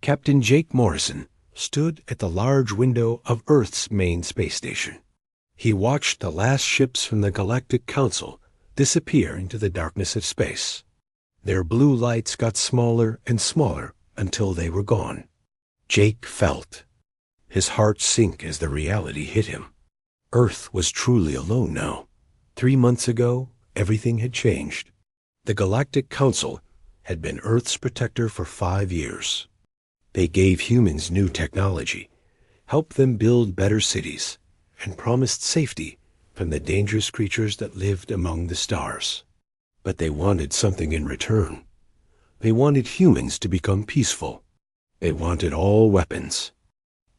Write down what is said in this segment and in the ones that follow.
Captain Jake Morrison stood at the large window of Earth's main space station. He watched the last ships from the Galactic Council disappear into the darkness of space. Their blue lights got smaller and smaller until they were gone. Jake felt his heart sink as the reality hit him. Earth was truly alone now. 3 months ago, everything had changed. The Galactic Council had been Earth's protector for 5 years. They gave humans new technology, helped them build better cities, and promised safety from the dangerous creatures that lived among the stars. But they wanted something in return. They wanted humans to become peaceful. They wanted all weapons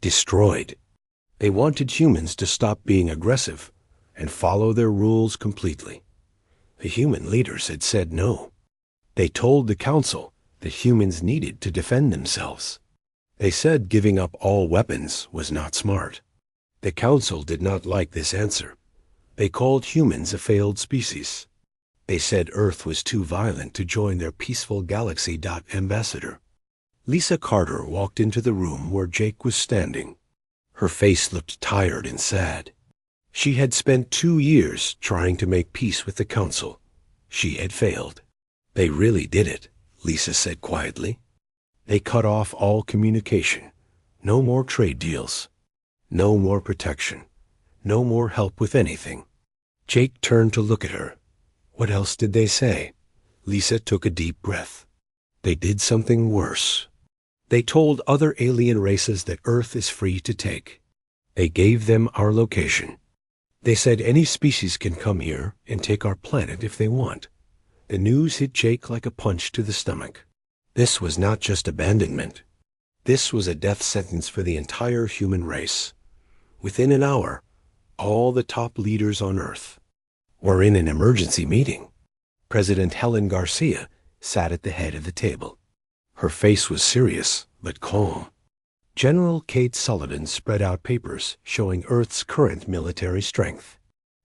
destroyed. They wanted humans to stop being aggressive and follow their rules completely. The human leaders had said no. They told the council that humans needed to defend themselves. They said giving up all weapons was not smart. The council did not like this answer. They called humans a failed species. They said Earth was too violent to join their peaceful galaxy. Ambassador Lisa Carter walked into the room where Jake was standing. Her face looked tired and sad. She had spent 2 years trying to make peace with the council. She had failed. They really did it, Lisa said quietly. They cut off all communication. No more trade deals. No more protection. No more help with anything. Jake turned to look at her. What else did they say? Lisa took a deep breath. They did something worse. They told other alien races that Earth is free to take. They gave them our location. They said any species can come here and take our planet if they want. The news hit Jake like a punch to the stomach. This was not just abandonment. This was a death sentence for the entire human race. Within an hour, all the top leaders on Earth were in an emergency meeting. President Helen Garcia sat at the head of the table. Her face was serious, but calm. General Kate Sullivan spread out papers showing Earth's current military strength.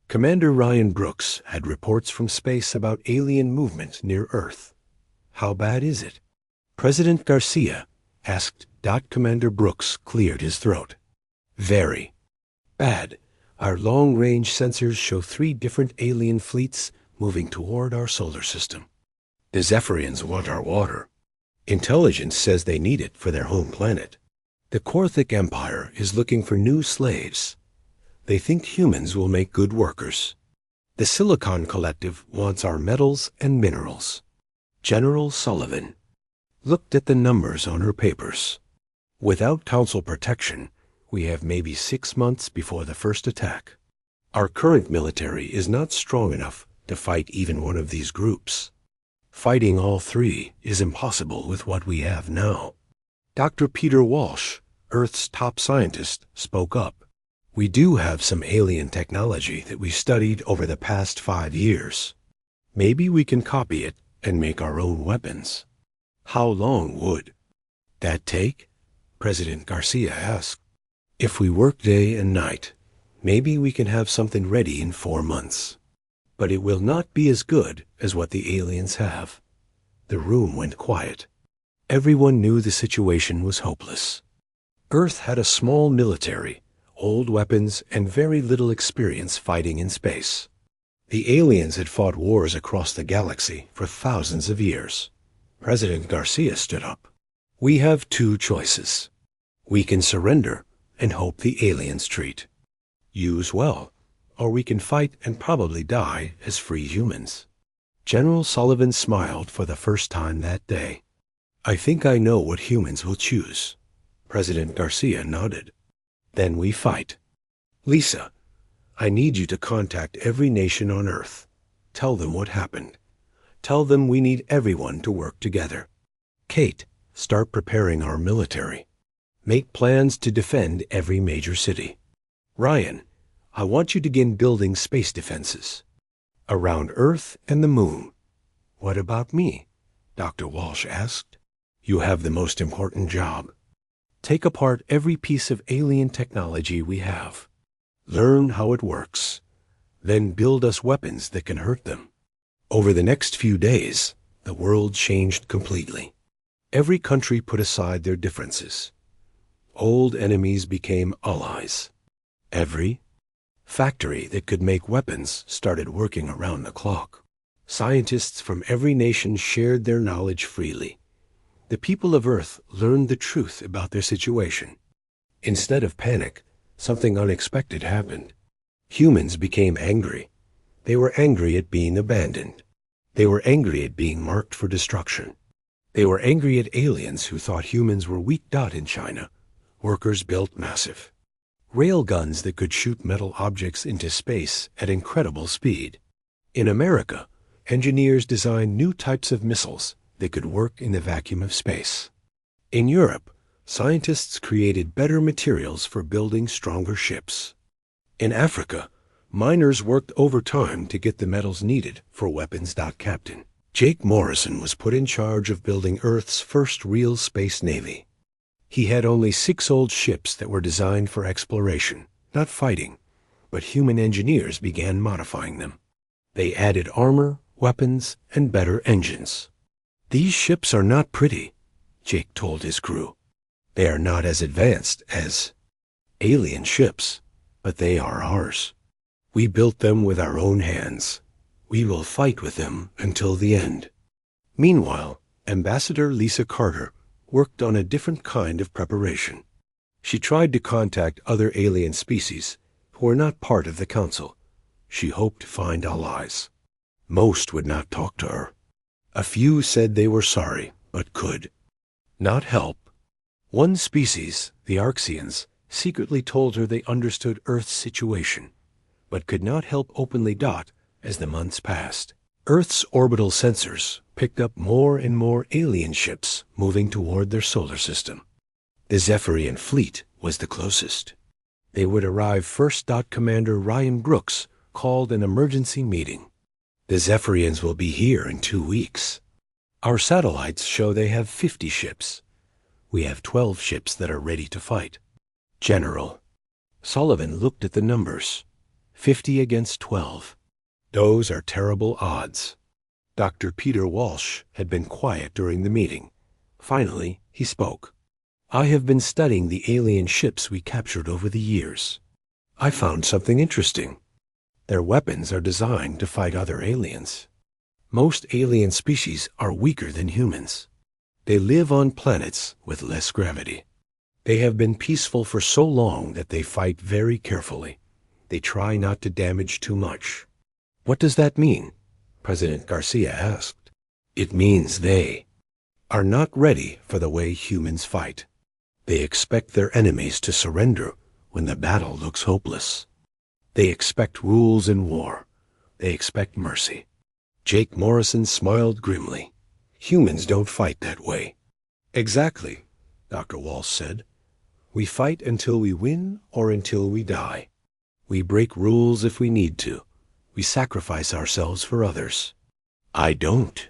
Commander Ryan Brooks had reports from space about alien movement near Earth. How bad is it? President Garcia asked. Commander Brooks cleared his throat. Very bad. Our long-range sensors show 3 different alien fleets moving toward our solar system. The Zephyrians want our water. Intelligence says they need it for their home planet. The Korthic Empire is looking for new slaves. They think humans will make good workers. The Silicon Collective wants our metals and minerals. General Sullivan looked at the numbers on her papers. Without council protection, we have maybe 6 months before the first attack. Our current military is not strong enough to fight even one of these groups. Fighting all 3 is impossible with what we have now. Dr. Peter Walsh, Earth's top scientist, spoke up. We do have some alien technology that we studied over the past 5 years. Maybe we can copy it and make our own weapons. How long would that take? President Garcia asked. If we work day and night, maybe we can have something ready in 4 months. But it will not be as good as what the aliens have. The room went quiet. Everyone knew the situation was hopeless. Earth had a small military, old weapons, and very little experience fighting in space. The aliens had fought wars across the galaxy for thousands of years. President Garcia stood up. We have 2 choices. We can surrender and hope the aliens treat use well, or we can fight and probably die as free humans. General Sullivan smiled for the first time that day. I think I know what humans will choose. President Garcia nodded. Then we fight. Lisa, I need you to contact every nation on Earth. Tell them what happened. Tell them we need everyone to work together. Kate, start preparing our military. Make plans to defend every major city. Ryan, I want you to begin building space defenses around Earth and the Moon. What about me? Dr. Walsh asked. You have the most important job. Take apart every piece of alien technology we have. Learn how it works. Then build us weapons that can hurt them. Over the next few days, the world changed completely. Every country put aside their differences. Old enemies became allies. Every factory that could make weapons started working around the clock. Scientists from every nation shared their knowledge freely. The people of Earth learned the truth about their situation. Instead of panic, something unexpected happened. Humans became angry. They were angry at being abandoned. They were angry at being marked for destruction. They were angry at aliens who thought humans were weak. In China, workers built massive railguns that could shoot metal objects into space at incredible speed. In America, engineers designed new types of missiles that could work in the vacuum of space. In Europe, scientists created better materials for building stronger ships. In Africa, miners worked overtime to get the metals needed for weapons. Captain Jake Morrison was put in charge of building Earth's first real space navy. He had only 6 old ships that were designed for exploration, not fighting, but human engineers began modifying them. They added armor, weapons, and better engines. "These ships are not pretty," Jake told his crew. "They are not as advanced as alien ships, but they are ours. We built them with our own hands. We will fight with them until the end." Meanwhile, Ambassador Lisa Carter worked on a different kind of preparation. She tried to contact other alien species who were not part of the council. She hoped to find allies. Most would not talk to her. A few said they were sorry, but could not help. One species, the Arxians, secretly told her they understood Earth's situation, but could not help openly. As the months passed, Earth's orbital sensors picked up more and more alien ships moving toward their solar system. The Zephyrian fleet was the closest. They would arrive first. Commander Ryan Brooks called an emergency meeting. "The Zephyrians will be here in 2 weeks. Our satellites show they have 50 ships. We have 12 ships that are ready to fight." General Sullivan looked at the numbers. 50 against 12. Those are terrible odds. Dr. Peter Walsh had been quiet during the meeting. Finally, he spoke. "I have been studying the alien ships we captured over the years. I found something interesting. Their weapons are designed to fight other aliens. Most alien species are weaker than humans. They live on planets with less gravity. They have been peaceful for so long that they fight very carefully. They try not to damage too much." "What does that mean?" President Garcia asked. "It means they are not ready for the way humans fight. They expect their enemies to surrender when the battle looks hopeless. They expect rules in war. They expect mercy." Jake Morrison smiled grimly. "Humans don't fight that way." "Exactly," Dr. Walsh said. "We fight until we win or until we die. We break rules if we need to. We sacrifice ourselves for others. I don't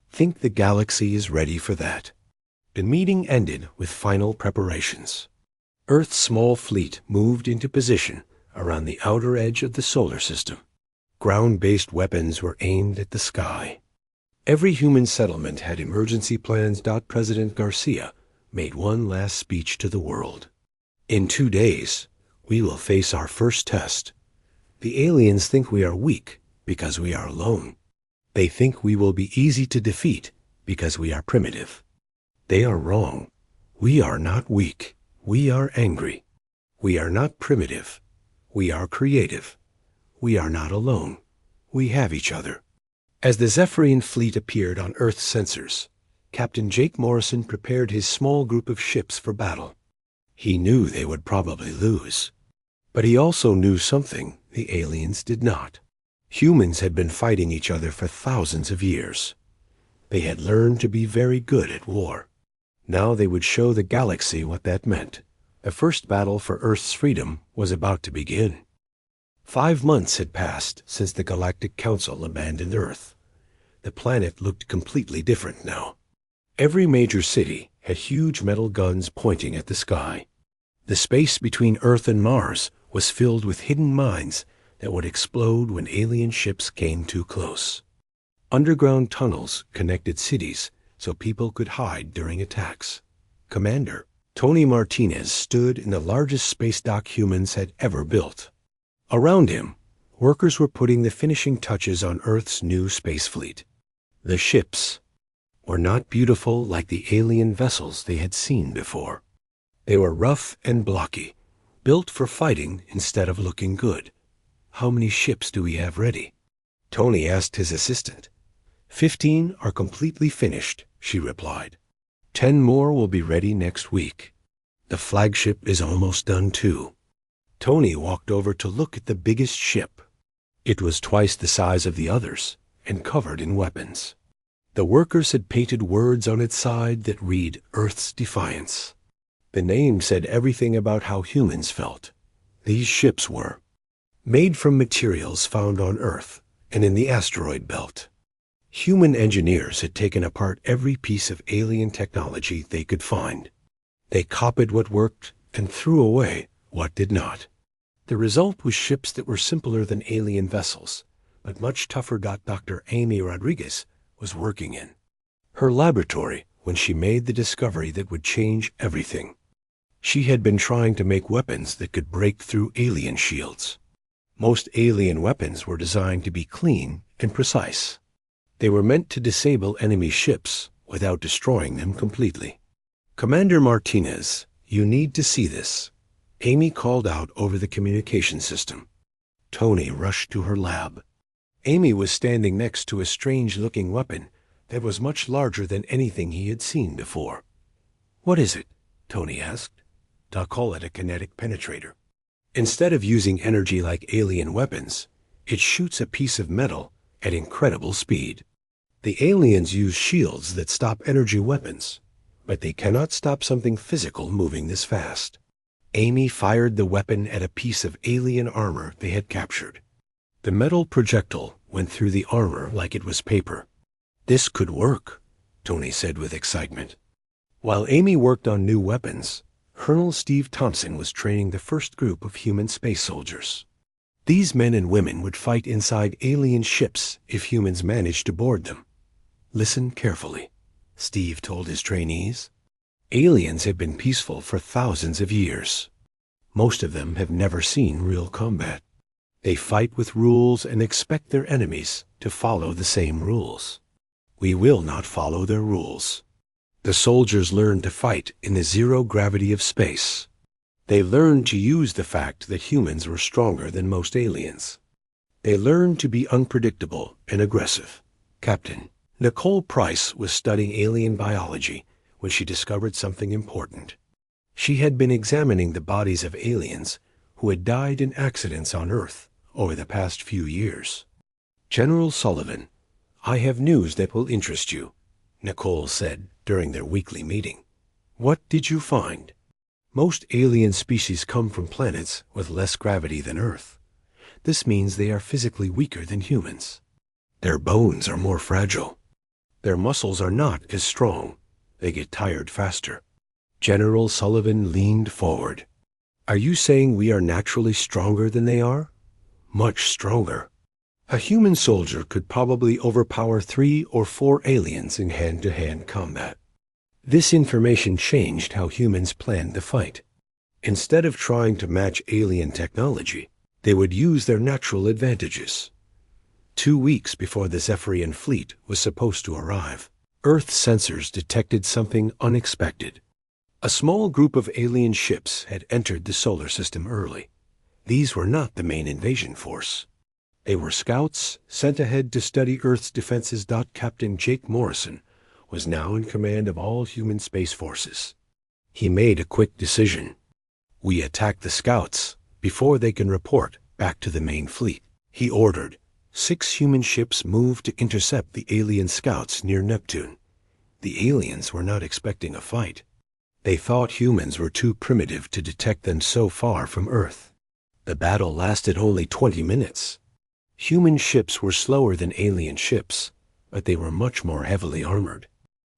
think the galaxy is ready for that." The meeting ended with final preparations. Earth's small fleet moved into position around the outer edge of the solar system. Ground-based weapons were aimed at the sky. Every human settlement had emergency plans. President Garcia made one last speech to the world. "In 2 days, we will face our first test. The aliens think we are weak because we are alone. They think we will be easy to defeat because we are primitive. They are wrong. We are not weak. We are angry. We are not primitive. We are creative. We are not alone. We have each other." As the Zephyrian fleet appeared on Earth's sensors, Captain Jake Morrison prepared his small group of ships for battle. He knew they would probably lose. But he also knew something the aliens did not. Humans had been fighting each other for thousands of years. They had learned to be very good at war. Now they would show the galaxy what that meant. The first battle for Earth's freedom was about to begin. 5 months had passed since the Galactic Council abandoned Earth. The planet looked completely different now. Every major city had huge metal guns pointing at the sky. The space between Earth and Mars was filled with hidden mines that would explode when alien ships came too close. Underground tunnels connected cities so people could hide during attacks. Commander Tony Martinez stood in the largest space dock humans had ever built. Around him, workers were putting the finishing touches on Earth's new space fleet. The ships were not beautiful like the alien vessels they had seen before. They were rough and blocky, built for fighting instead of looking good. "How many ships do we have ready?" Tony asked his assistant. 15 are completely finished," she replied. 10 more will be ready next week. The flagship is almost done too." Tony walked over to look at the biggest ship. It was twice the size of the others and covered in weapons. The workers had painted words on its side that read Earth's Defiance. The name said everything about how humans felt. These ships were made from materials found on Earth and in the asteroid belt. Human engineers had taken apart every piece of alien technology they could find. They copied what worked and threw away what did not. The result was ships that were simpler than alien vessels, but much tougher. Dr. Amy Rodriguez was working in her laboratory when she made the discovery that would change everything. She had been trying to make weapons that could break through alien shields. Most alien weapons were designed to be clean and precise. They were meant to disable enemy ships without destroying them completely. "Commander Martinez, you need to see this," Amy called out over the communication system. Tony rushed to her lab. Amy was standing next to a strange-looking weapon that was much larger than anything he had seen before. "What is it?" Tony asked. "I'll call it a kinetic penetrator. Instead of using energy like alien weapons, it shoots a piece of metal at incredible speed. The aliens use shields that stop energy weapons, but they cannot stop something physical moving this fast." Amy fired the weapon at a piece of alien armor they had captured. The metal projectile went through the armor like it was paper. "This could work," Tony said with excitement. While Amy worked on new weapons, Colonel Steve Thompson was training the first group of human space soldiers. These men and women would fight inside alien ships if humans managed to board them. "Listen carefully," Steve told his trainees. "Aliens have been peaceful for thousands of years. Most of them have never seen real combat. They fight with rules and expect their enemies to follow the same rules. We will not follow their rules." The soldiers learned to fight in the zero gravity of space. They learned to use the fact that humans were stronger than most aliens. They learned to be unpredictable and aggressive. Captain Nicole Price was studying alien biology when she discovered something important. She had been examining the bodies of aliens who had died in accidents on Earth over the past few years. "General Sullivan, I have news that will interest you," Nicole said during their weekly meeting. "What did you find?" "Most alien species come from planets with less gravity than Earth. This means they are physically weaker than humans. Their bones are more fragile. Their muscles are not as strong. They get tired faster." General Sullivan leaned forward. "Are you saying we are naturally stronger than they are?" "Much stronger. A human soldier could probably overpower 3 or 4 aliens in hand-to-hand combat." This information changed how humans planned the fight. Instead of trying to match alien technology, they would use their natural advantages. 2 weeks before the Zephyrian fleet was supposed to arrive, Earth sensors detected something unexpected. A small group of alien ships had entered the solar system early. These were not the main invasion force. They were scouts sent ahead to study Earth's defenses. Captain Jake Morrison was now in command of all human space forces. He made a quick decision. "We attack the scouts before they can report back to the main fleet," he ordered. 6 human ships moved to intercept the alien scouts near Neptune. The aliens were not expecting a fight. They thought humans were too primitive to detect them so far from Earth. The battle lasted only 20 minutes. Human ships were slower than alien ships, but they were much more heavily armored.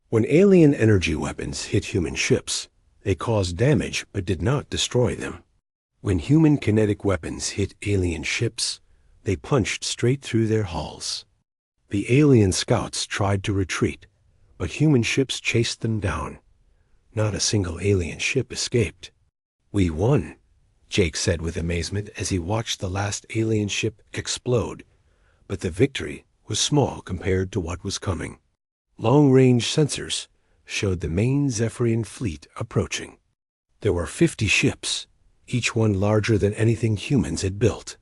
When alien energy weapons hit human ships, they caused damage but did not destroy them. When human kinetic weapons hit alien ships, they punched straight through their hulls. The alien scouts tried to retreat, but human ships chased them down. Not a single alien ship escaped. "We won," Jake said with amazement as he watched the last alien ship explode. But the victory was small compared to what was coming. Long-range sensors showed the main Zephyrian fleet approaching. There were 50 ships, each one larger than anything humans had built.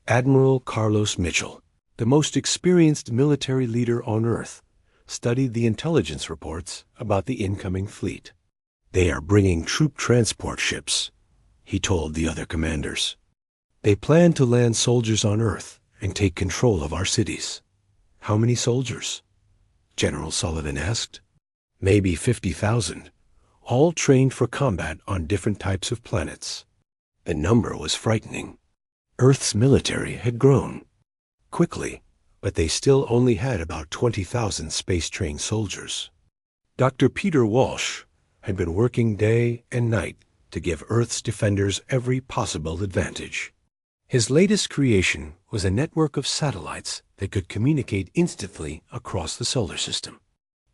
Admiral Carlos Mitchell, the most experienced military leader on Earth, studied the intelligence reports about the incoming fleet. "They are bringing troop transport ships," he told the other commanders. "They plan to land soldiers on Earth and take control of our cities." "How many soldiers?" General Sullivan asked. "Maybe 50,000, all trained for combat on different types of planets." The number was frightening. Earth's military had grown quickly, but they still only had about 20,000 space-trained soldiers. Dr. Peter Walsh had been working day and night to give Earth's defenders every possible advantage. His latest creation was a network of satellites that could communicate instantly across the solar system.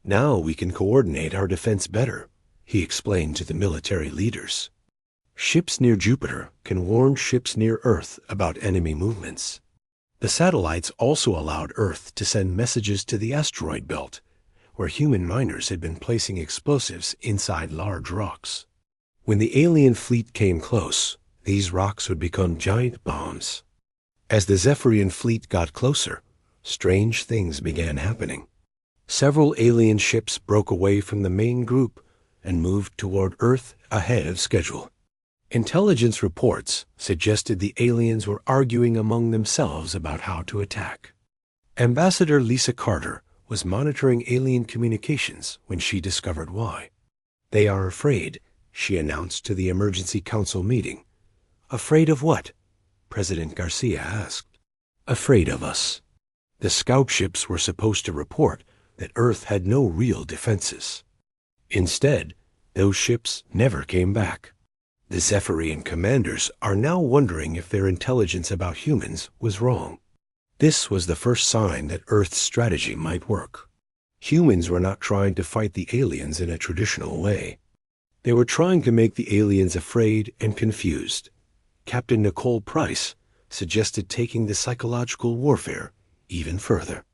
"Now we can coordinate our defense better," he explained to the military leaders. "Ships near Jupiter can warn ships near Earth about enemy movements." The satellites also allowed Earth to send messages to the asteroid belt, where human miners had been placing explosives inside large rocks. When the alien fleet came close, these rocks would become giant bombs. As the Zephyrian fleet got closer, strange things began happening. Several alien ships broke away from the main group and moved toward Earth ahead of schedule. Intelligence reports suggested the aliens were arguing among themselves about how to attack. Ambassador Lisa Carter was monitoring alien communications when she discovered why. "They are afraid," she announced to the Emergency Council meeting. "Afraid of what?" President Garcia asked. "Afraid of us." The scout ships were supposed to report that Earth had no real defenses. Instead, those ships never came back. The Zephyrian commanders are now wondering if their intelligence about humans was wrong. This was the first sign that Earth's strategy might work. Humans were not trying to fight the aliens in a traditional way. They were trying to make the aliens afraid and confused. Captain Nicole Price suggested taking the psychological warfare even further.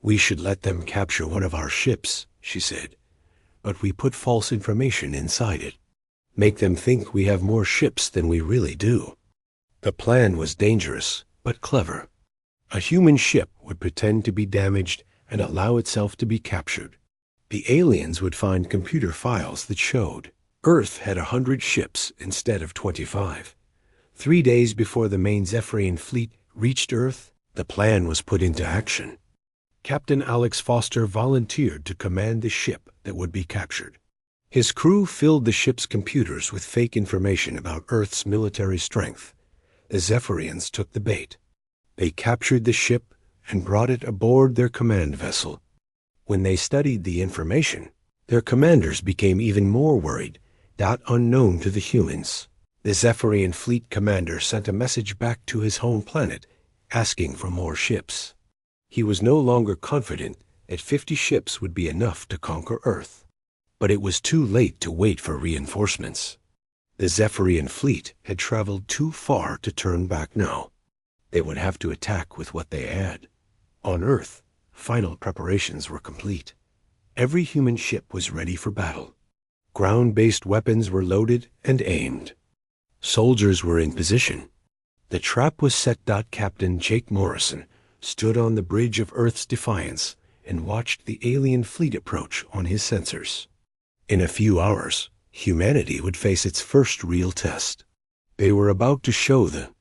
"We should let them capture one of our ships," she said, "but we put false information inside it. Make them think we have more ships than we really do." The plan was dangerous, but clever. A human ship would pretend to be damaged and allow itself to be captured. The aliens would find computer files that showed Earth had 100 ships instead of 25. 3 days before the main Zephyrian fleet reached Earth, the plan was put into action. Captain Alex Foster volunteered to command the ship that would be captured. His crew filled the ship's computers with fake information about Earth's military strength. The Zephyrians took the bait. They captured the ship and brought it aboard their command vessel. When they studied the information, their commanders became even more worried, that unknown to the humans. The Zephyrian fleet commander sent a message back to his home planet, asking for more ships. He was no longer confident that 50 ships would be enough to conquer Earth. But it was too late to wait for reinforcements. The Zephyrian fleet had traveled too far to turn back now. They would have to attack with what they had. On Earth, final preparations were complete. Every human ship was ready for battle. Ground-based weapons were loaded and aimed. Soldiers were in position. The trap was set. Captain Jake Morrison stood on the bridge of Earth's Defiance and watched the alien fleet approach on his sensors. In a few hours, humanity would face its first real test. They were about to show the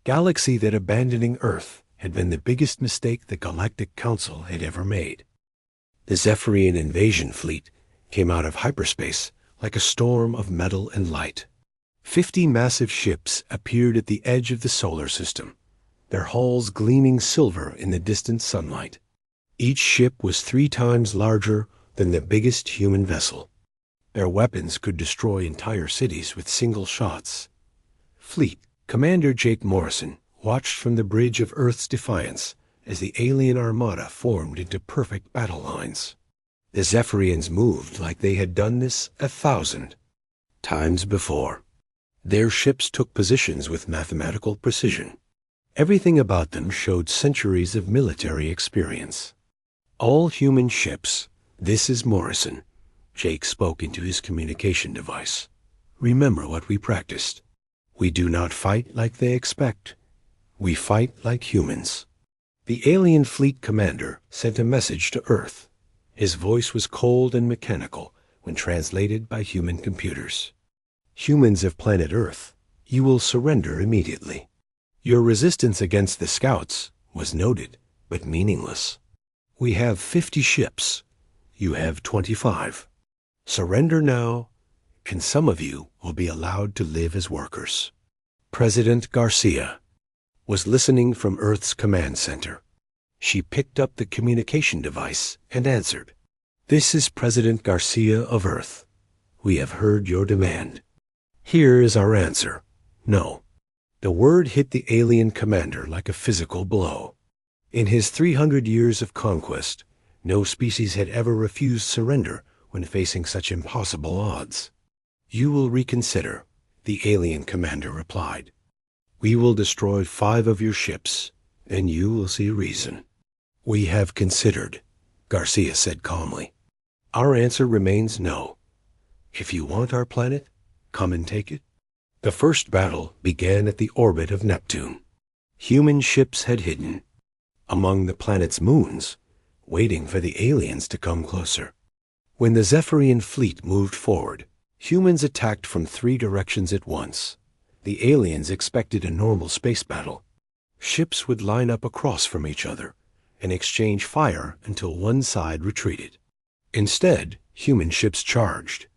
galaxy that abandoning Earth had been the biggest mistake the Galactic Council had ever made. The Zephyrian invasion fleet came out of hyperspace like a storm of metal and light. 50 massive ships appeared at the edge of the solar system, their hulls gleaming silver in the distant sunlight. Each ship was 3 times larger than the biggest human vessel. Their weapons could destroy entire cities with single shots. Fleet Commander Jake Morrison watched from the bridge of Earth's Defiance as the alien armada formed into perfect battle lines. The Zephyrians moved like they had done this 1,000 times before. Their ships took positions with mathematical precision. Everything about them showed centuries of military experience. All human ships. This is Morrison. Jake spoke into his communication device. Remember what we practiced. We do not fight like they expect. We fight like humans. The alien fleet commander sent a message to Earth. His voice was cold and mechanical when translated by human computers. Humans of planet Earth, you will surrender immediately. Your resistance against the scouts was noted, but meaningless. We have 50 ships. You have 25. Surrender now, and some of you will be allowed to live as workers. President Garcia was listening from Earth's command center. She picked up the communication device and answered. This is President Garcia of Earth. We have heard your demand. Here is our answer. No. The word hit the alien commander like a physical blow. In his 300 years of conquest, no species had ever refused surrender when facing such impossible odds. You will reconsider, the alien commander replied. We will destroy 5 of your ships, and you will see reason. We have considered, Garcia said calmly. Our answer remains no. If you want our planet, come and take it. The first battle began at the orbit of Neptune. Human ships had hidden among the planet's moons, waiting for the aliens to come closer. When the Zephyrian fleet moved forward, humans attacked from 3 directions at once. The aliens expected a normal space battle. Ships would line up across from each other and exchange fire until one side retreated. Instead, human ships charged.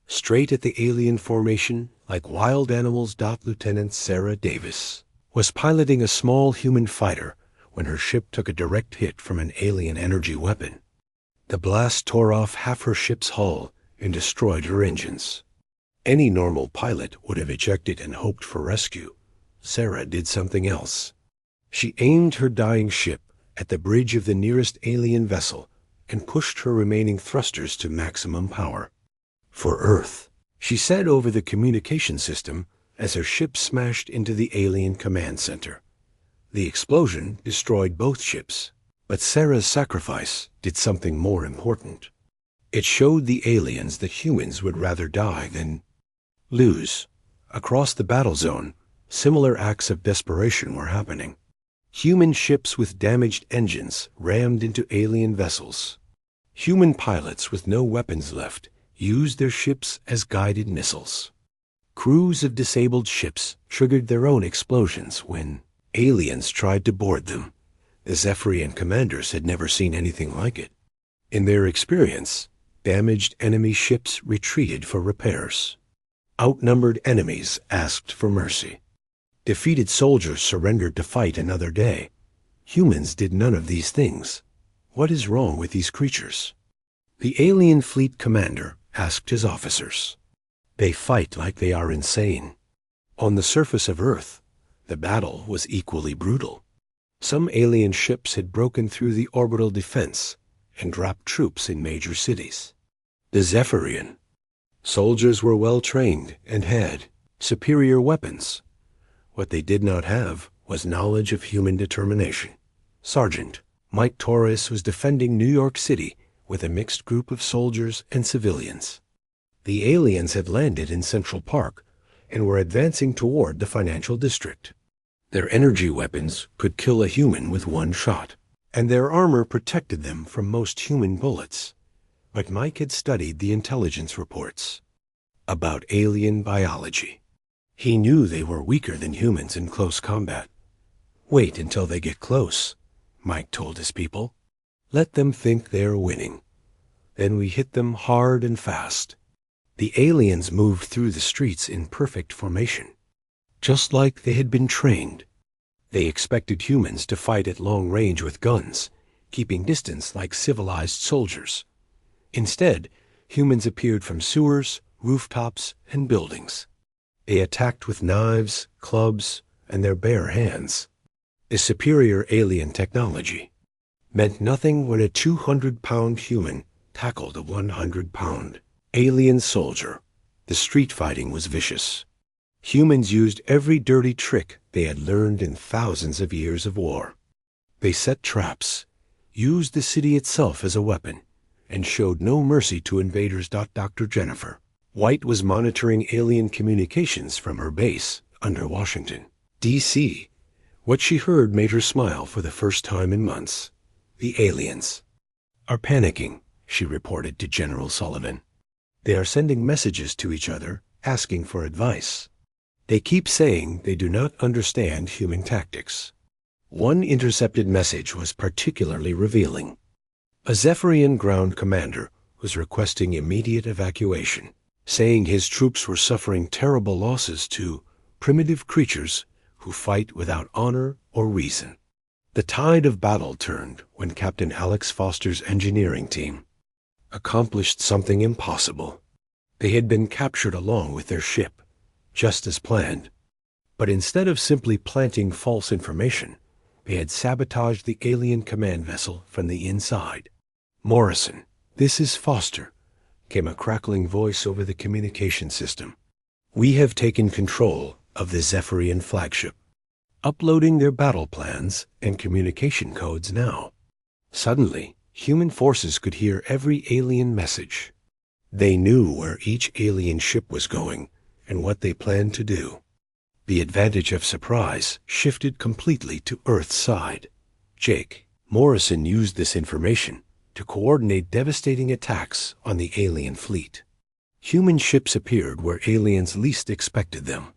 Straight at the alien formation, like wild animals. Lieutenant Sarah Davis was piloting a small human fighter when her ship took a direct hit from an alien energy weapon. The blast tore off half her ship's hull and destroyed her engines. Any normal pilot would have ejected and hoped for rescue. Sarah did something else. She aimed her dying ship at the bridge of the nearest alien vessel and pushed her remaining thrusters to maximum power. For Earth, she said over the communication system as her ship smashed into the alien command center. The explosion destroyed both ships, but Sarah's sacrifice did something more important. It showed the aliens that humans would rather die than lose. Across the battle zone, similar acts of desperation were happening. Human ships with damaged engines rammed into alien vessels. Human pilots with no weapons left used their ships as guided missiles. Crews of disabled ships triggered their own explosions when aliens tried to board them. The Zephyrian commanders had never seen anything like it. In their experience, damaged enemy ships retreated for repairs. Outnumbered enemies asked for mercy. Defeated soldiers surrendered to fight another day. Humans did none of these things. What is wrong with these creatures? The alien fleet commander asked his officers. They fight like they are insane. On the surface of Earth, the battle was equally brutal. Some alien ships had broken through the orbital defense and dropped troops in major cities. The Zephyrian soldiers were well trained and had superior weapons. What they did not have was knowledge of human determination. Sergeant Mike Torres was defending New York City with a mixed group of soldiers and civilians. The aliens had landed in Central Park and were advancing toward the financial district. Their energy weapons could kill a human with one shot, and their armor protected them from most human bullets. But Mike had studied the intelligence reports about alien biology. He knew they were weaker than humans in close combat. Wait until they get close, Mike told his people. Let them think they're winning. Then we hit them hard and fast. The aliens moved through the streets in perfect formation, just like they had been trained. They expected humans to fight at long range with guns, keeping distance like civilized soldiers. Instead, humans appeared from sewers, rooftops, and buildings. They attacked with knives, clubs, and their bare hands. The superior alien technology meant nothing when a 200-pound human tackled a 100-pound alien soldier. The street fighting was vicious. Humans used every dirty trick they had learned in thousands of years of war. They set traps, used the city itself as a weapon, and showed no mercy to invaders. Dr. Jennifer White was monitoring alien communications from her base under Washington, D.C. What she heard made her smile for the first time in months. The aliens are panicking, she reported to General Sullivan. They are sending messages to each other, asking for advice. They keep saying they do not understand human tactics. One intercepted message was particularly revealing. A Zephyrian ground commander was requesting immediate evacuation, saying his troops were suffering terrible losses to primitive creatures who fight without honor or reason. The tide of battle turned when Captain Alex Foster's engineering team accomplished something impossible. They had been captured along with their ship, just as planned. But instead of simply planting false information, they had sabotaged the alien command vessel from the inside. "Morrison, this is Foster," came a crackling voice over the communication system. "We have taken control of the Zephyrian flagship, uploading their battle plans and communication codes now." Suddenly, human forces could hear every alien message. They knew where each alien ship was going and what they planned to do. The advantage of surprise shifted completely to Earth's side. Jake Morrison used this information to coordinate devastating attacks on the alien fleet. Human ships appeared where aliens least expected them.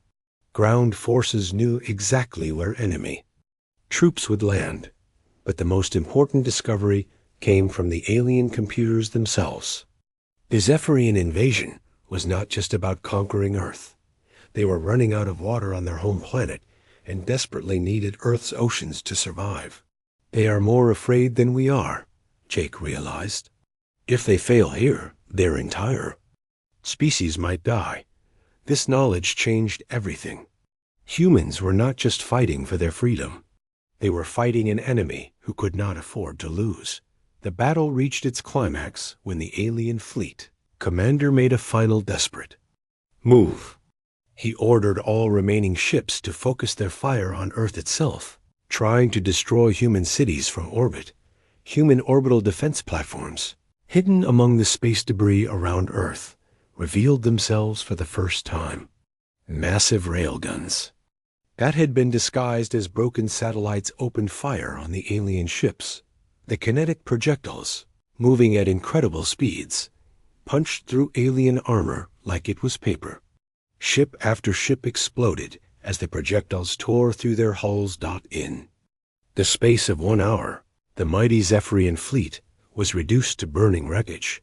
Ground forces knew exactly where enemy troops would land, but the most important discovery came from the alien computers themselves. The Zephyrian invasion was not just about conquering Earth. They were running out of water on their home planet and desperately needed Earth's oceans to survive. They are more afraid than we are, Jake realized. If they fail here, their entire species might die. This knowledge changed everything. Humans were not just fighting for their freedom. They were fighting an enemy who could not afford to lose. The battle reached its climax when the alien fleet commander made a final desperate move. He ordered all remaining ships to focus their fire on Earth itself, trying to destroy human cities from orbit. Human orbital defense platforms, hidden among the space debris around Earth, revealed themselves for the first time. Massive railguns that had been disguised as broken satellites opened fire on the alien ships. The kinetic projectiles, moving at incredible speeds, punched through alien armor like it was paper. Ship after ship exploded as the projectiles tore through their hulls. In the space of 1 hour, the mighty Zephyrian fleet was reduced to burning wreckage.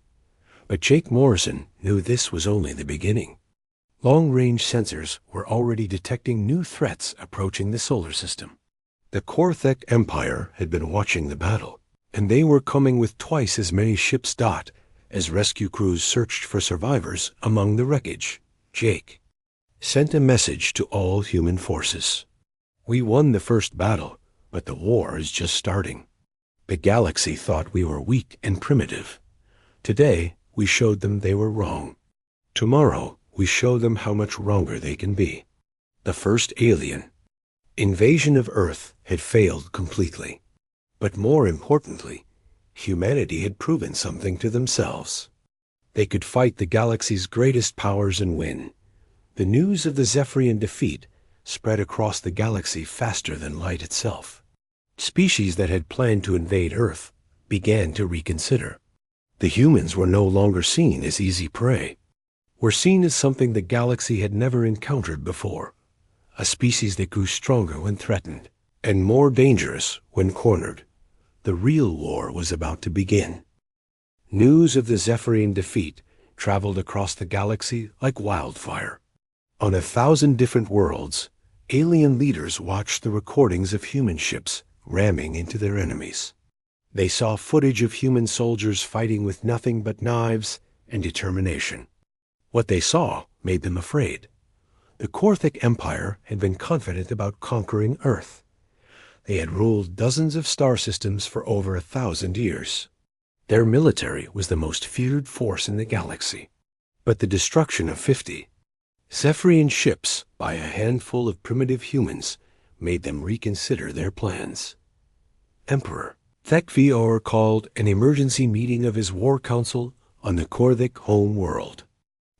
But Jake Morrison knew this was only the beginning. Long-range sensors were already detecting new threats approaching the solar system. The Korthek Empire had been watching the battle, and they were coming with twice as many ships. As rescue crews searched for survivors among the wreckage, Jake sent a message to all human forces. "We won the first battle, but the war is just starting. The galaxy thought we were weak and primitive. Today, we showed them they were wrong. Tomorrow, we show them how much wronger they can be." The first alien invasion of Earth had failed completely. But more importantly, humanity had proven something to themselves. They could fight the galaxy's greatest powers and win. The news of the Zephyrian defeat spread across the galaxy faster than light itself. Species that had planned to invade Earth began to reconsider. The humans were no longer seen as easy prey. Were seen as something the galaxy had never encountered before, a species that grew stronger when threatened and more dangerous when cornered. The real war was about to begin. News of the Zephyrian defeat traveled across the galaxy like wildfire. On 1,000 different worlds, alien leaders watched the recordings of human ships ramming into their enemies. They saw footage of human soldiers fighting with nothing but knives and determination. What they saw made them afraid. The Korthek Empire had been confident about conquering Earth. They had ruled dozens of star systems for over 1,000 years. Their military was the most feared force in the galaxy. But the destruction of 50 Zephyrian ships by a handful of primitive humans made them reconsider their plans. Emperor HFY War called an emergency meeting of his war council on the Korthik home world.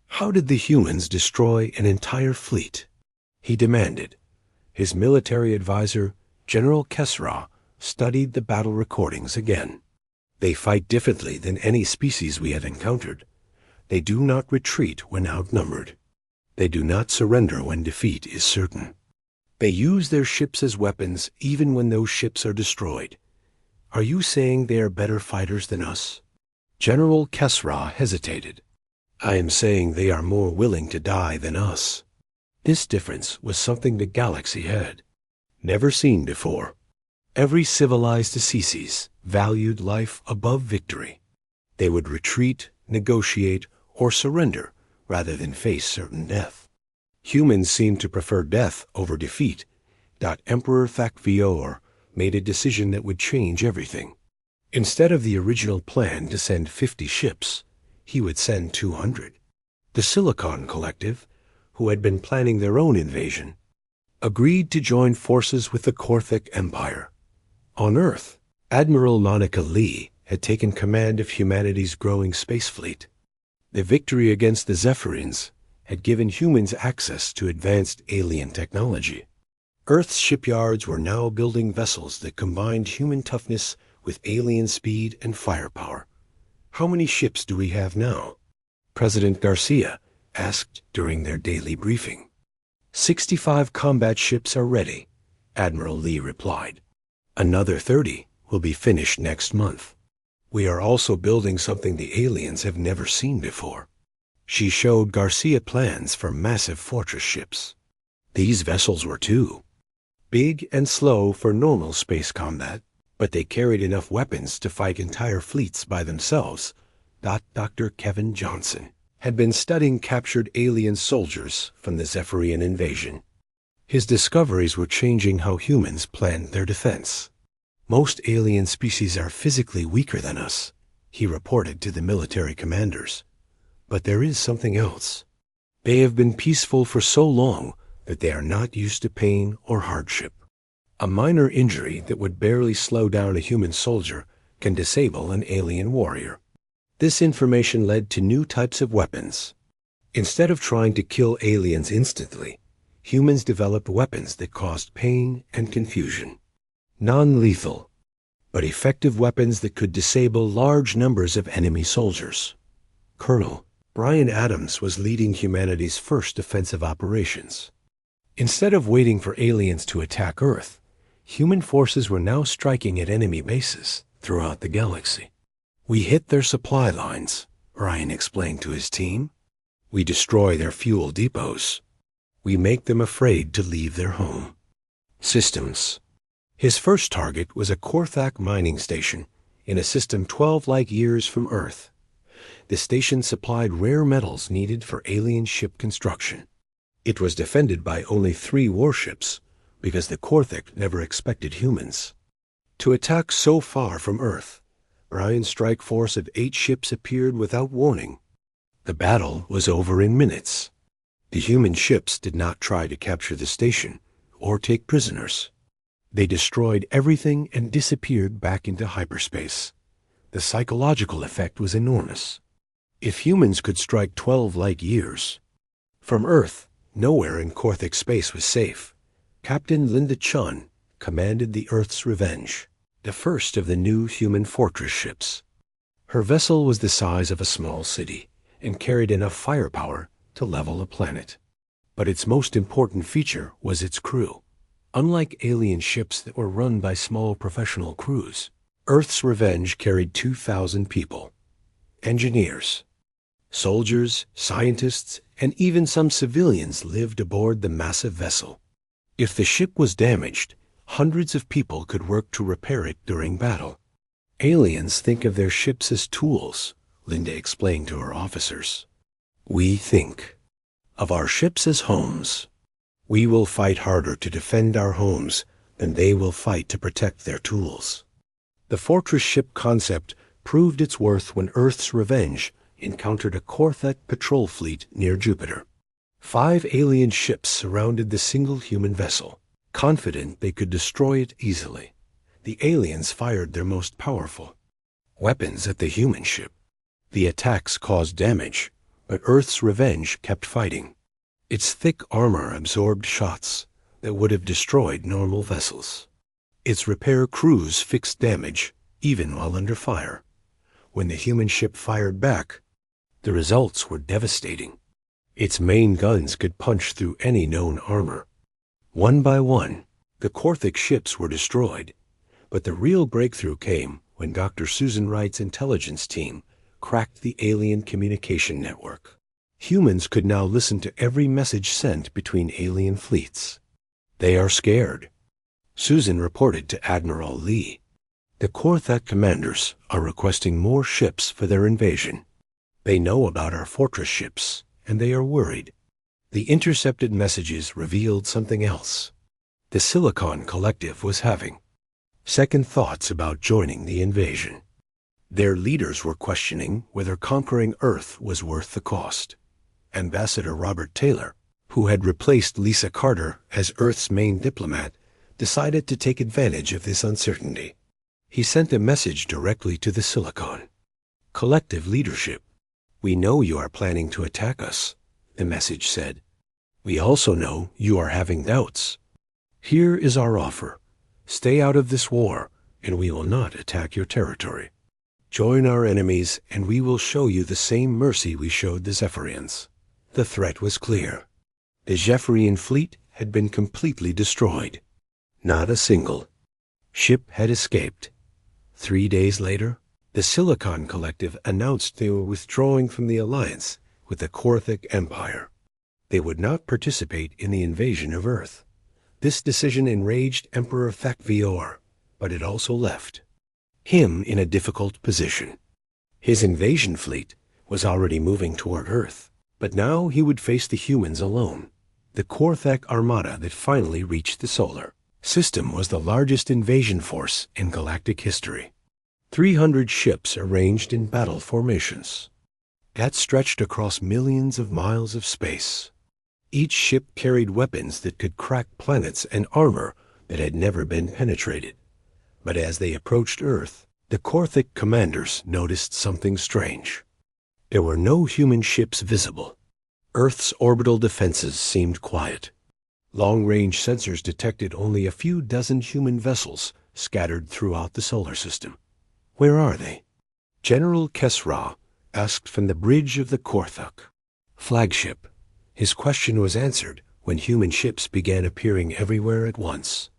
How did the humans destroy an entire fleet? He demanded. His military advisor, General Kesra, studied the battle recordings again. They fight differently than any species we have encountered. They do not retreat when outnumbered. They do not surrender when defeat is certain. They use their ships as weapons even when those ships are destroyed. Are you saying they are better fighters than us? General Kesra hesitated. I am saying they are more willing to die than us. This difference was something the galaxy had never seen before. Every civilized species valued life above victory. They would retreat, negotiate, or surrender rather than face certain death. Humans seemed to prefer death over defeat. Emperor HFY War made a decision that would change everything. Instead of the original plan to send 50 ships, he would send 200. The Silicon Collective, who had been planning their own invasion, agreed to join forces with the Korthik Empire. On Earth, Admiral Monica Lee had taken command of humanity's growing space fleet. The victory against the Zephyrians had given humans access to advanced alien technology. Earth's shipyards were now building vessels that combined human toughness with alien speed and firepower. How many ships do we have now? President Garcia asked during their daily briefing. 65 combat ships are ready, Admiral Lee replied. Another 30 will be finished next month. We are also building something the aliens have never seen before. She showed Garcia plans for massive fortress ships. These vessels were too big and slow for normal space combat, but they carried enough weapons to fight entire fleets by themselves. Dr. Kevin Johnson had been studying captured alien soldiers from the Zephyrian invasion. His discoveries were changing how humans planned their defense. Most alien species are physically weaker than us, he reported to the military commanders. But there is something else. They have been peaceful for so long that they are not used to pain or hardship. A minor injury that would barely slow down a human soldier can disable an alien warrior. This information led to new types of weapons. Instead of trying to kill aliens instantly, humans developed weapons that caused pain and confusion. Non-lethal, but effective weapons that could disable large numbers of enemy soldiers. Colonel Brian Adams was leading humanity's first offensive operations. Instead of waiting for aliens to attack Earth, human forces were now striking at enemy bases throughout the galaxy. We hit their supply lines, Brian explained to his team. We destroy their fuel depots. We make them afraid to leave their home. Systems. His first target was a Korthak mining station in a system 12 light years from Earth. The station supplied rare metals needed for alien ship construction. It was defended by only 3 warships because the Korthik never expected humans. To attack so far from Earth, Brian's strike force of 8 ships appeared without warning. The battle was over in minutes. The human ships did not try to capture the station or take prisoners. They destroyed everything and disappeared back into hyperspace. The psychological effect was enormous. If humans could strike 12 light years from Earth, nowhere in Korthik space was safe. Captain Linda Chun commanded the Earth's Revenge, the first of the new human fortress ships. Her vessel was the size of a small city and carried enough firepower to level a planet. But its most important feature was its crew. Unlike alien ships that were run by small professional crews, Earth's Revenge carried 2,000 people. Engineers, soldiers, scientists, and even some civilians lived aboard the massive vessel. If the ship was damaged, hundreds of people could work to repair it during battle. Aliens think of their ships as tools, Linda explained to her officers. We think of our ships as homes. We will fight harder to defend our homes than they will fight to protect their tools. The fortress ship concept proved its worth when Earth's Revenge encountered a Korthek patrol fleet near Jupiter. 5 alien ships surrounded the single human vessel. Confident they could destroy it easily, the aliens fired their most powerful weapons at the human ship. The attacks caused damage, but Earth's Revenge kept fighting. Its thick armor absorbed shots that would have destroyed normal vessels. Its repair crews fixed damage, even while under fire. When the human ship fired back, the results were devastating. Its main guns could punch through any known armor. One by one, the Korthek ships were destroyed, but the real breakthrough came when Dr. Susan Wright's intelligence team cracked the alien communication network. Humans could now listen to every message sent between alien fleets. "They are scared," Susan reported to Admiral Lee. "The Korthek commanders are requesting more ships for their invasion. They know about our fortress ships, and they are worried." The intercepted messages revealed something else. The Silicon Collective was having second thoughts about joining the invasion. Their leaders were questioning whether conquering Earth was worth the cost. Ambassador Robert Taylor, who had replaced Lisa Carter as Earth's main diplomat, decided to take advantage of this uncertainty. He sent a message directly to the Silicon Collective leadership. "We know you are planning to attack us," the message said. "We also know you are having doubts. Here is our offer. Stay out of this war, and we will not attack your territory. Join our enemies, and we will show you the same mercy we showed the Zephyrians." The threat was clear. The Zephyrian fleet had been completely destroyed. Not a single ship had escaped. 3 days later, the Silicon Collective announced they were withdrawing from the alliance with the Korthek Empire. They would not participate in the invasion of Earth. This decision enraged Emperor HFY War, but it also left him in a difficult position. His invasion fleet was already moving toward Earth, but now he would face the humans alone. The Korthek armada that finally reached the solar system was the largest invasion force in galactic history. 300 ships arranged in battle formations that stretched across millions of miles of space. Each ship carried weapons that could crack planets and armor that had never been penetrated. But as they approached Earth, the Korthek commanders noticed something strange. There were no human ships visible. Earth's orbital defenses seemed quiet. Long-range sensors detected only a few dozen human vessels scattered throughout the solar system. "Where are they?" General Kesra asked from the bridge of the Korthek flagship. His question was answered when human ships began appearing everywhere at once.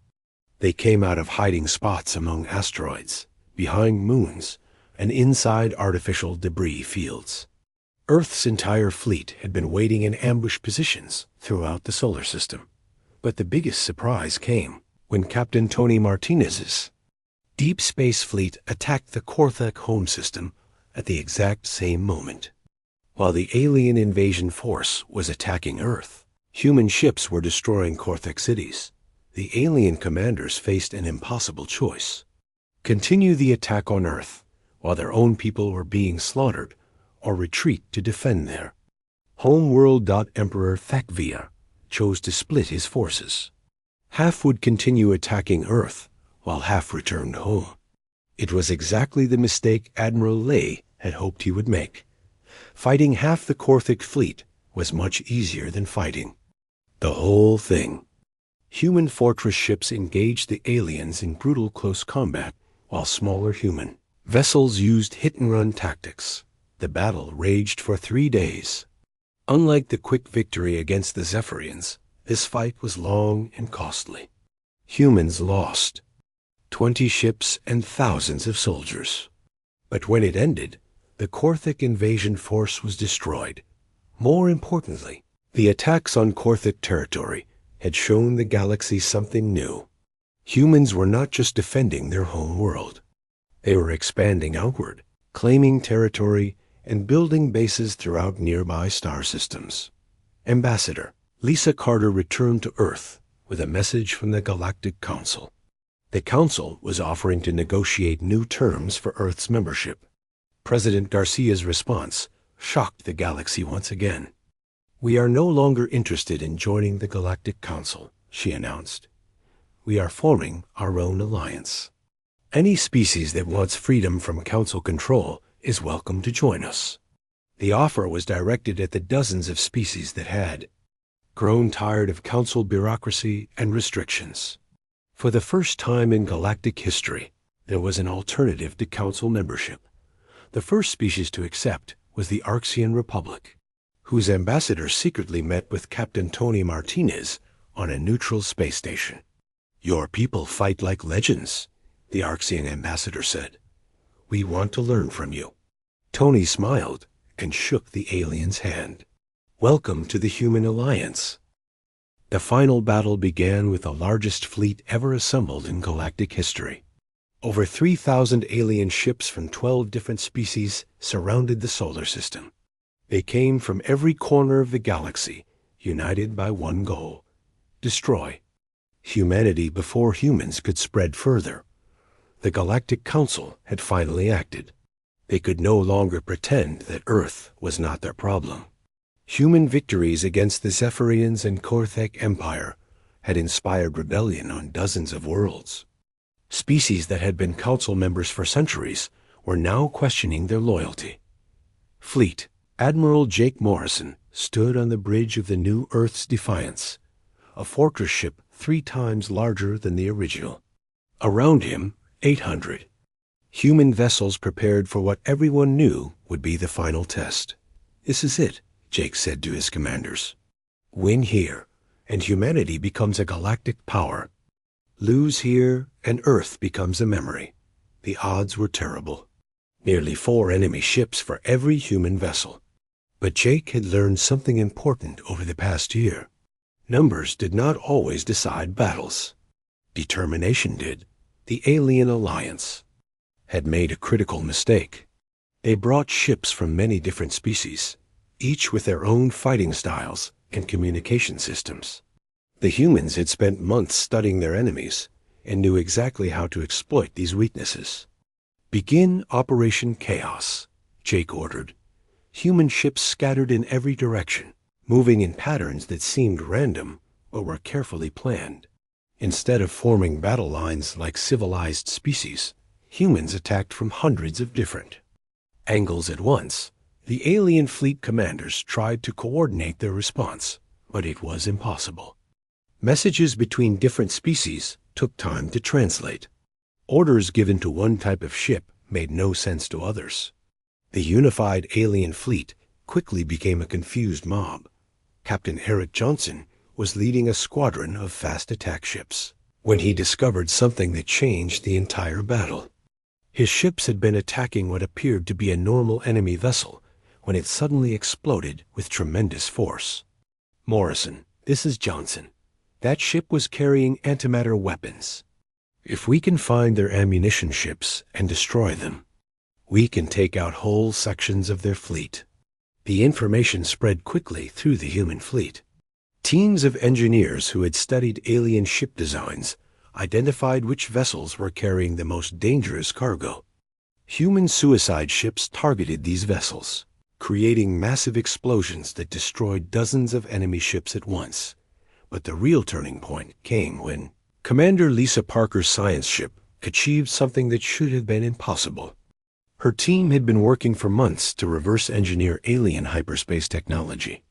They came out of hiding spots among asteroids, behind moons, and inside artificial debris fields. Earth's entire fleet had been waiting in ambush positions throughout the solar system. But the biggest surprise came when Captain Tony Martinez's Deep Space Fleet attacked the Korthek home system at the exact same moment. While the alien invasion force was attacking Earth, human ships were destroying Korthek cities. The alien commanders faced an impossible choice: continue the attack on Earth while their own people were being slaughtered, or retreat to defend their homeworld. Emperor HFY chose to split his forces. Half would continue attacking Earth, while half returned home. It was exactly the mistake Admiral Ley had hoped he would make. Fighting half the Korthek fleet was much easier than fighting the whole thing. Human fortress ships engaged the aliens in brutal close combat, while smaller human vessels used hit-and-run tactics. The battle raged for 3 days. Unlike the quick victory against the Zephyrians, this fight was long and costly. Humans lost 20 ships and thousands of soldiers. But when it ended, the Korthek invasion force was destroyed. More importantly, the attacks on Korthek territory had shown the galaxy something new. Humans were not just defending their home world. They were expanding outward, claiming territory, and building bases throughout nearby star systems. Ambassador Lisa Carter returned to Earth with a message from the Galactic Council. The Council was offering to negotiate new terms for Earth's membership. President Garcia's response shocked the galaxy once again. "We are no longer interested in joining the Galactic Council," she announced. "We are forming our own alliance. Any species that wants freedom from Council control is welcome to join us." The offer was directed at the dozens of species that had grown tired of Council bureaucracy and restrictions. For the first time in galactic history, there was an alternative to Council membership. The first species to accept was the Arxian Republic, whose ambassador secretly met with Captain Tony Martinez on a neutral space station. "Your people fight like legends," the Arxian ambassador said. "We want to learn from you." Tony smiled and shook the alien's hand. "Welcome to the Human Alliance." The final battle began with the largest fleet ever assembled in galactic history. Over 3,000 alien ships from 12 different species surrounded the solar system. They came from every corner of the galaxy, united by one goal: destroy humanity before humans could spread further. The Galactic Council had finally acted. They could no longer pretend that Earth was not their problem. Human victories against the Zephyrians and Korthek Empire had inspired rebellion on dozens of worlds. Species that had been Council members for centuries were now questioning their loyalty. Fleet Admiral Jake Morrison stood on the bridge of the new Earth's Defiance, a fortress ship 3 times larger than the original. Around him, 800 human vessels prepared for what everyone knew would be the final test. "This is it," Jake said to his commanders. "Win here, and humanity becomes a galactic power. Lose here, and Earth becomes a memory." The odds were terrible. Nearly 4 enemy ships for every human vessel. But Jake had learned something important over the past year. Numbers did not always decide battles. Determination did. The Alien Alliance had made a critical mistake. They brought ships from many different species, each with their own fighting styles and communication systems. The humans had spent months studying their enemies and knew exactly how to exploit these weaknesses. "Begin Operation Chaos," Jake ordered. Human ships scattered in every direction, moving in patterns that seemed random but were carefully planned. Instead of forming battle lines like civilized species, humans attacked from hundreds of different angles at once. The alien fleet commanders tried to coordinate their response, but it was impossible. Messages between different species took time to translate. Orders given to one type of ship made no sense to others. The unified alien fleet quickly became a confused mob. Captain Eric Johnson was leading a squadron of fast attack ships when he discovered something that changed the entire battle. His ships had been attacking what appeared to be a normal enemy vessel when it suddenly exploded with tremendous force. "Morrison, this is Johnson. That ship was carrying antimatter weapons. If we can find their ammunition ships and destroy them, we can take out whole sections of their fleet." The information spread quickly through the human fleet. Teams of engineers who had studied alien ship designs identified which vessels were carrying the most dangerous cargo. Human suicide ships targeted these vessels, creating massive explosions that destroyed dozens of enemy ships at once. But the real turning point came when Commander Lisa Parker's science ship achieved something that should have been impossible. Her team had been working for months to reverse engineer alien hyperspace technology.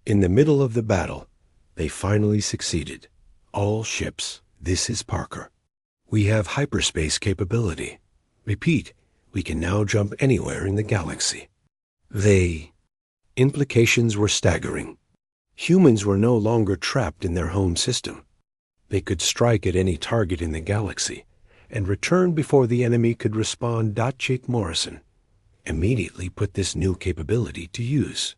In the middle of the battle, they finally succeeded. "All ships, this is Parker. We have hyperspace capability. Repeat, we can now jump anywhere in the galaxy." Implications were staggering. Humans were no longer trapped in their home system. They could strike at any target in the galaxy and return before the enemy could respond. Jake Morrison immediately put this new capability to use.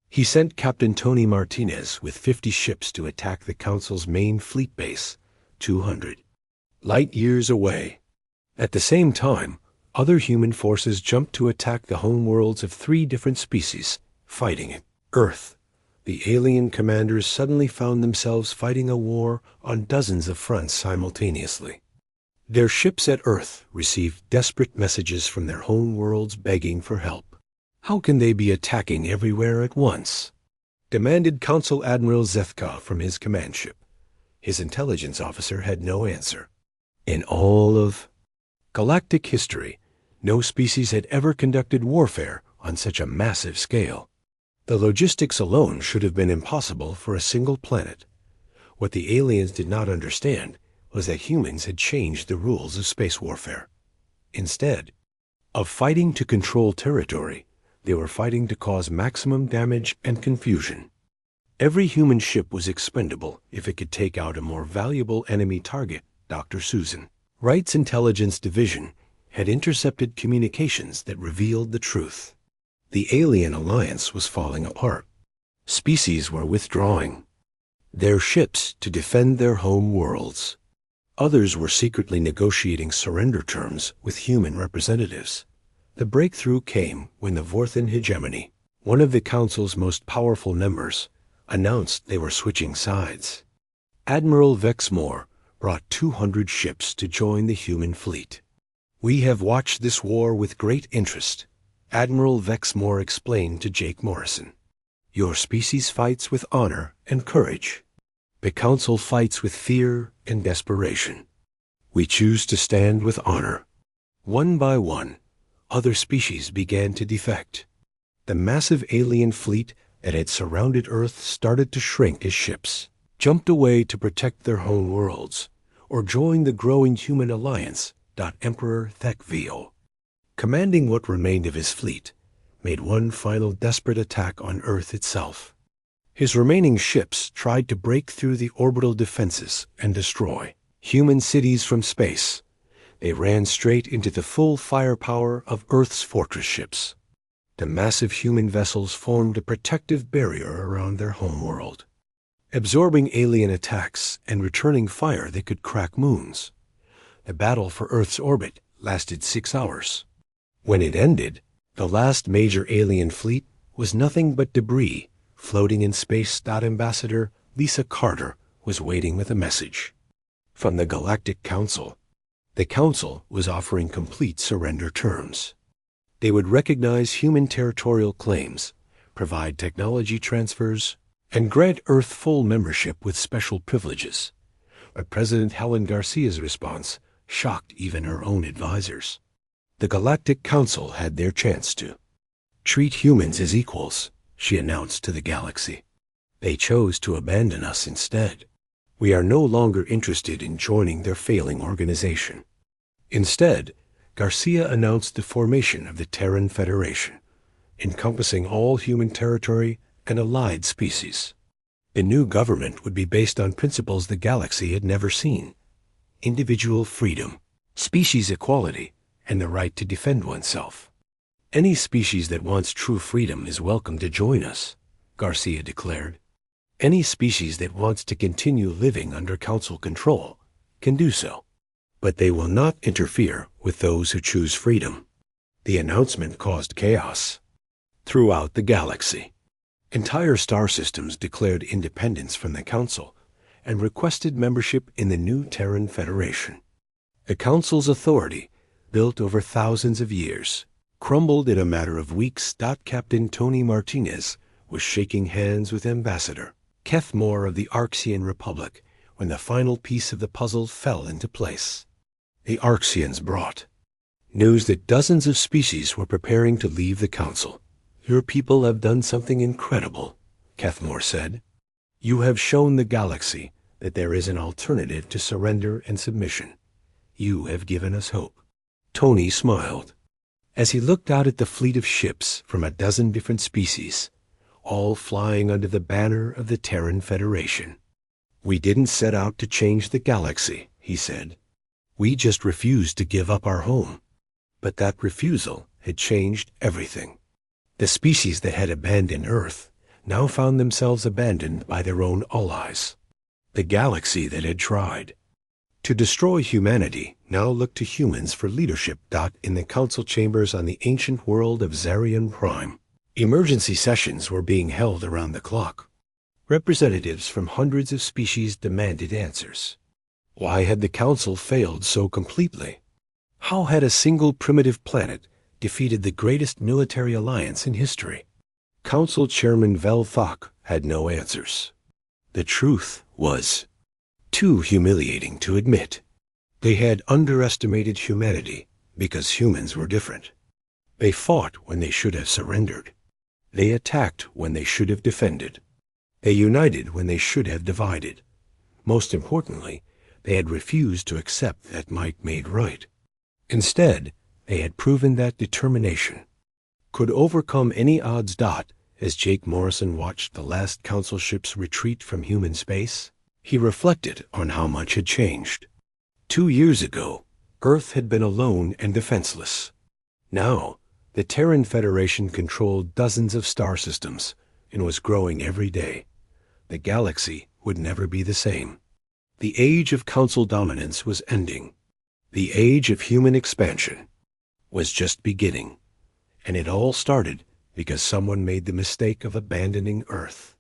He sent Captain Tony Martinez with 50 ships to attack the Council's main fleet base, 200 light years away. At the same time, other human forces jumped to attack the homeworlds of 3 different species, fighting it. Earth. The alien commanders suddenly found themselves fighting a war on dozens of fronts simultaneously. Their ships at Earth received desperate messages from their home worlds begging for help. How can they be attacking everywhere at once? Demanded Council Admiral Zethka from his command ship. His intelligence officer had no answer. In all of galactic history, no species had ever conducted warfare on such a massive scale. The logistics alone should have been impossible for a single planet. What the aliens did not understand was that humans had changed the rules of space warfare. Instead of fighting to control territory, they were fighting to cause maximum damage and confusion. Every human ship was expendable if it could take out a more valuable enemy target, Dr. Susan Wright's intelligence division had intercepted communications that revealed the truth. The alien alliance was falling apart. Species were withdrawing their ships to defend their home worlds. Others were secretly negotiating surrender terms with human representatives. The breakthrough came when the Vorthan hegemony, one of the Council's most powerful members, announced they were switching sides. Admiral Vexmore brought 200 ships to join the human fleet. "We have watched this war with great interest," Admiral Vexmore explained to Jake Morrison. "Your species fights with honor and courage. The Council fights with fear and desperation. We choose to stand with honor." One by one, other species began to defect. The massive alien fleet that had surrounded Earth started to shrink as ships jumped away to protect their home worlds, or join the growing human alliance. Emperor Thekvio, commanding what remained of his fleet, made one final desperate attack on Earth itself. His remaining ships tried to break through the orbital defenses and destroy human cities from space. They ran straight into the full firepower of Earth's fortress ships. The massive human vessels formed a protective barrier around their homeworld, absorbing alien attacks and returning fire that could crack moons. The battle for Earth's orbit lasted 6 hours. When it ended, the last major alien fleet was nothing but debris floating in space. Ambassador Lisa Carter was waiting with a message from the Galactic Council. The Council was offering complete surrender terms. They would recognize human territorial claims, provide technology transfers, and grant Earth full membership with special privileges. But President Helen Garcia's response shocked even her own advisors. The Galactic Council had their chance to treat humans as equals, she announced to the galaxy. They chose to abandon us instead. We are no longer interested in joining their failing organization. Instead, Garcia announced the formation of the Terran Federation, encompassing all human territory and allied species. The new government would be based on principles the galaxy had never seen: individual freedom, species equality, and the right to defend oneself. "Any species that wants true freedom is welcome to join us," Garcia declared. "Any species that wants to continue living under Council control can do so, but they will not interfere with those who choose freedom." The announcement caused chaos throughout the galaxy. Entire star systems declared independence from the Council and requested membership in the new Terran Federation. The Council's authority, built over thousands of years, crumbled in a matter of weeks. Captain Tony Martinez was shaking hands with Ambassador Keth Moore of the Arxian Republic when the final piece of the puzzle fell into place. The Arxians brought news that dozens of species were preparing to leave the Council. "Your people have done something incredible," Keth Moore said. "You have shown the galaxy that there is an alternative to surrender and submission. You have given us hope." Tony smiled as he looked out at the fleet of ships from a dozen different species, all flying under the banner of the Terran Federation. "We didn't set out to change the galaxy," he said. "We just refused to give up our home." But that refusal had changed everything. The species that had abandoned Earth now found themselves abandoned by their own allies. The galaxy that had tried to destroy humanity now looked to humans for leadership. In the Council chambers on the ancient world of Zarian Prime, emergency sessions were being held around the clock. Representatives from hundreds of species demanded answers. Why had the Council failed so completely? How had a single primitive planet defeated the greatest military alliance in history? Council Chairman Vel Thok had no answers. The truth was too humiliating to admit. They had underestimated humanity because humans were different. They fought when they should have surrendered. They attacked when they should have defended. They united when they should have divided. Most importantly, they had refused to accept that might made right. Instead, they had proven that determination could overcome any odds. As Jake Morrison watched the last Council ships retreat from human space, he reflected on how much had changed. 2 years ago, Earth had been alone and defenseless. Now, the Terran Federation controlled dozens of star systems and was growing every day. The galaxy would never be the same. The age of Council dominance was ending. The age of human expansion was just beginning. And it all started because someone made the mistake of abandoning Earth.